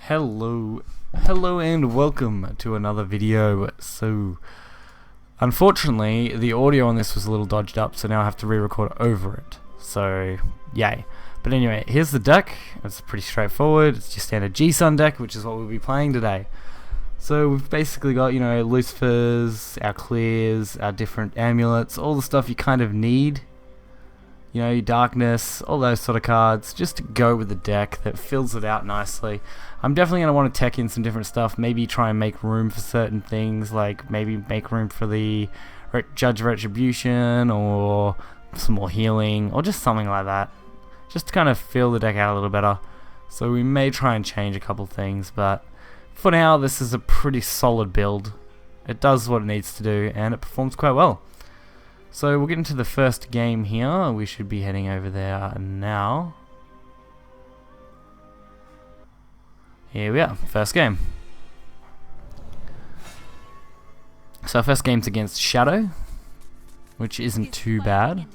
Hello and welcome to another video. So unfortunately the audio on this was a little dodged up, so now I have to re-record over it, so yay. But anyway, here's the deck. It's pretty straightforward. It's your standard G-Sun deck, which is what we'll be playing today. So we've basically got, Lucifers, our clears, our different amulets, all the stuff you kind of need. Your darkness, all those sort of cards, just to go with the deck that fills it out nicely. I'm definitely going to want to tech in some different stuff, maybe try and make room for certain things, like maybe make room for the Judge Retribution, or some more healing, or just something like that. Just to kind of fill the deck out a little better. So we may try and change a couple things, but for now this is a pretty solid build. It does what it needs to do, and it performs quite well. So we'll get into the first game here. We should be heading over there now. Here we are, first game. So our first game's against Shadow, which isn't too bad.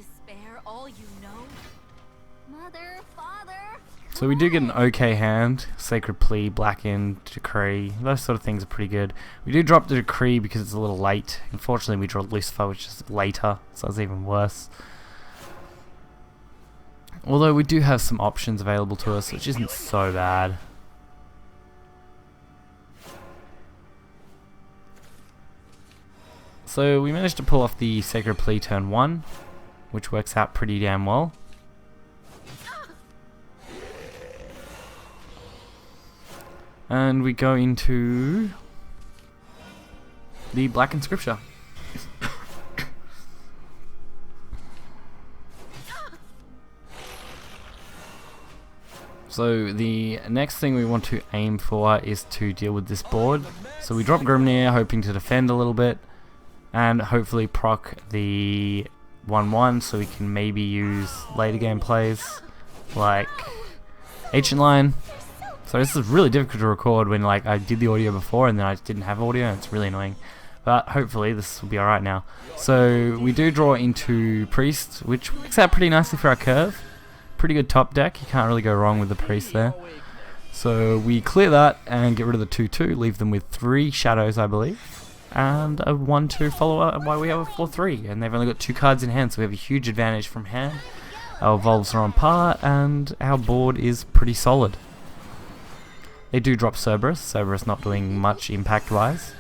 So we do get an okay hand. Sacred Plea, Blackened, Decree, those sort of things are pretty good. We do drop the Decree because it's a little late. Unfortunately we draw Lucifer, which is later, so it's even worse. Although we do have some options available to us, which isn't so bad. So we managed to pull off the Sacred Plea turn 1, which works out pretty damn well. And we go into the Blackened Scripture. So the next thing we want to aim for is to deal with this board. So we drop Grimnir, hoping to defend a little bit, and hopefully proc the 1/1 so we can maybe use later game plays like Ancient Line. So this is really difficult to record when I did the audio before and then I didn't have audio, and it's really annoying. But hopefully this will be alright now. So we do draw into Priest, which works out pretty nicely for our curve. Pretty good top deck, you can't really go wrong with the Priest there. So we clear that and get rid of the 2/2, leave them with 3 shadows I believe. And a 1/2 follower while we have a 4/3, and they've only got 2 cards in hand, so we have a huge advantage from hand. Our Evolves are on par, and our board is pretty solid. They do drop Cerberus not doing much impact wise,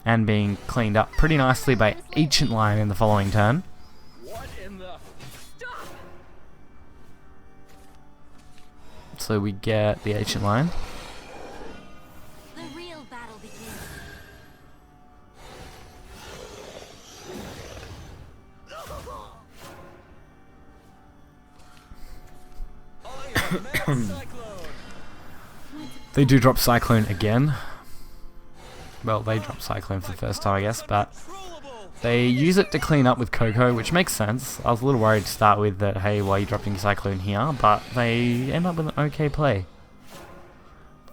and being cleaned up pretty nicely by Ancient Line in the following turn. So we get the Ancient Line. The real battle begins. They do drop Cyclone again. Well, they drop Cyclone for the first time I guess, but they use it to clean up with Coco, which makes sense. I was a little worried to start with that, hey, why are you dropping Cyclone here? But they end up with an okay play.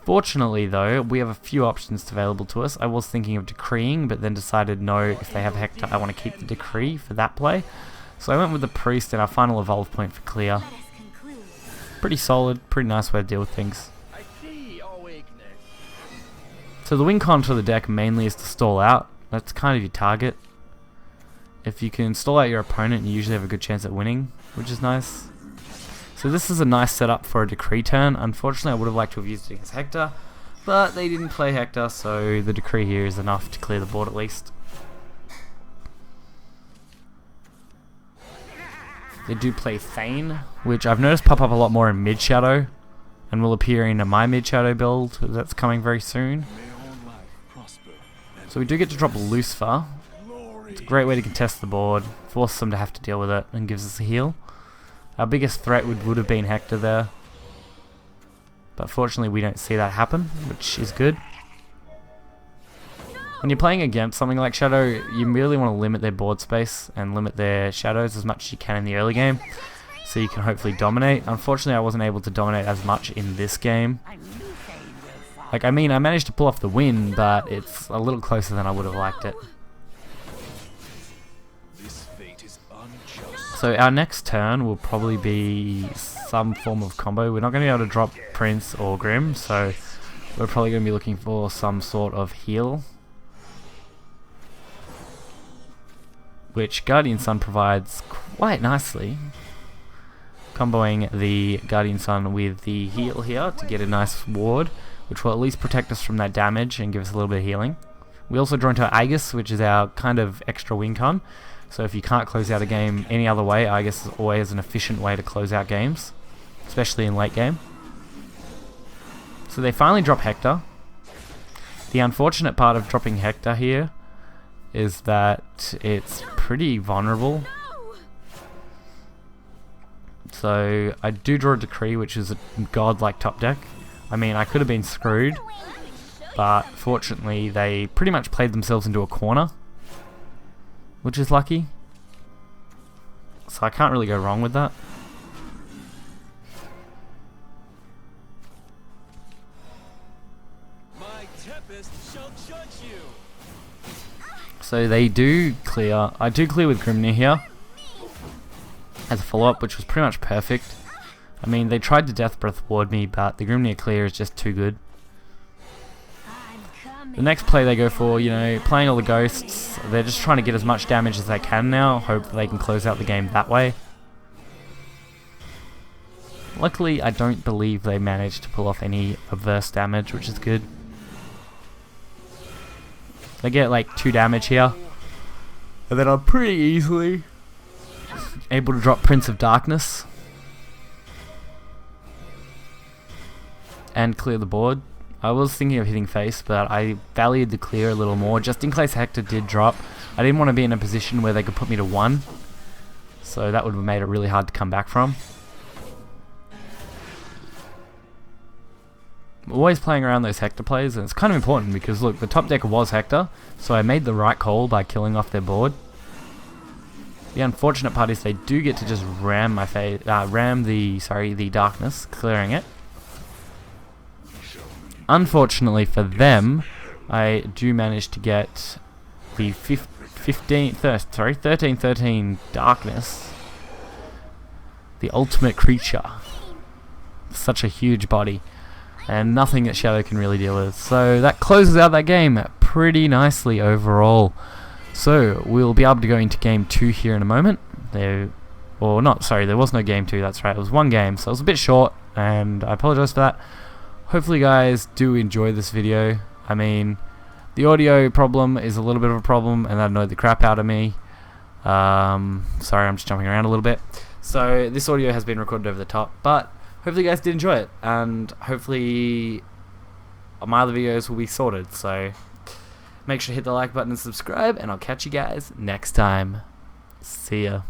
Fortunately though, we have a few options available to us. I was thinking of Decreeing, but then decided no, if they have Hector, I want to keep the Decree for that play. So I went with the Priest and our final Evolve point for clear. Pretty solid, pretty nice way to deal with things. So the win con to the deck mainly is to stall out. That's kind of your target. If you can stall out your opponent, you usually have a good chance at winning, which is nice. So this is a nice setup for a Decree turn. Unfortunately, I would have liked to have used it against Hector, but they didn't play Hector, so the Decree here is enough to clear the board at least. They do play Thane, which I've noticed pop up a lot more in Mid Shadow, and will appear in my Mid Shadow build that's coming very soon. So we do get to drop Lucifer. It's a great way to contest the board, force them to have to deal with it, and gives us a heal. Our biggest threat would have been Hector there, but fortunately we don't see that happen, which is good. When you're playing against something like Shadow, you really want to limit their board space and limit their shadows as much as you can in the early game, so you can hopefully dominate. Unfortunately I wasn't able to dominate as much in this game. I managed to pull off the win, but it's a little closer than I would have liked it. So our next turn will probably be some form of combo. We're not going to be able to drop Prince or Grim, so we're probably going to be looking for some sort of heal, which Guardian Sun provides quite nicely. Comboing the Guardian Sun with the heal here to get a nice ward, which will at least protect us from that damage and give us a little bit of healing. We also draw into our Aegis, which is our kind of extra win con. So if you can't close out a game any other way, Aegis is always an efficient way to close out games, especially in late game. So they finally drop Hector. The unfortunate part of dropping Hector here is that it's pretty vulnerable. So I do draw a Decree, which is a godlike top deck. I mean, I could have been screwed, but fortunately they pretty much played themselves into a corner, which is lucky. So I can't really go wrong with that. My tempest shall judge you. So they do clear. I do clear with Grimnir here as a follow-up, which was pretty much perfect. I mean, they tried to Death Breath ward me, but the Grimnir clear is just too good. The next play they go for, you know, playing all the ghosts. They're just trying to get as much damage as they can now. Hope that they can close out the game that way. Luckily, I don't believe they managed to pull off any reverse damage, which is good. They get like 2 damage here, and then I'm pretty easily able to drop Prince of Darkness and clear the board. I was thinking of hitting face, but I valued the clear a little more, just in case Hector did drop. I didn't want to be in a position where they could put me to 1, so that would have made it really hard to come back from. I'm always playing around those Hector plays, and it's kind of important because look, the top decker was Hector, so I made the right call by killing off their board. The unfortunate part is they do get to just ram the darkness, clearing it. Unfortunately for them, I do manage to get the 13-13 darkness. The ultimate creature. Such a huge body. And nothing that Shadow can really deal with. So that closes out that game pretty nicely overall. So we'll be able to go into game 2 here in a moment. There was no game 2, that's right. It was one game, so it was a bit short, and I apologize for that. Hopefully you guys do enjoy this video. I mean, the audio problem is a little bit of a problem, and that annoyed the crap out of me. Sorry, I'm just jumping around a little bit. So this audio has been recorded over the top, but hopefully you guys did enjoy it, and hopefully my other videos will be sorted. So make sure to hit the like button and subscribe, and I'll catch you guys next time. See ya.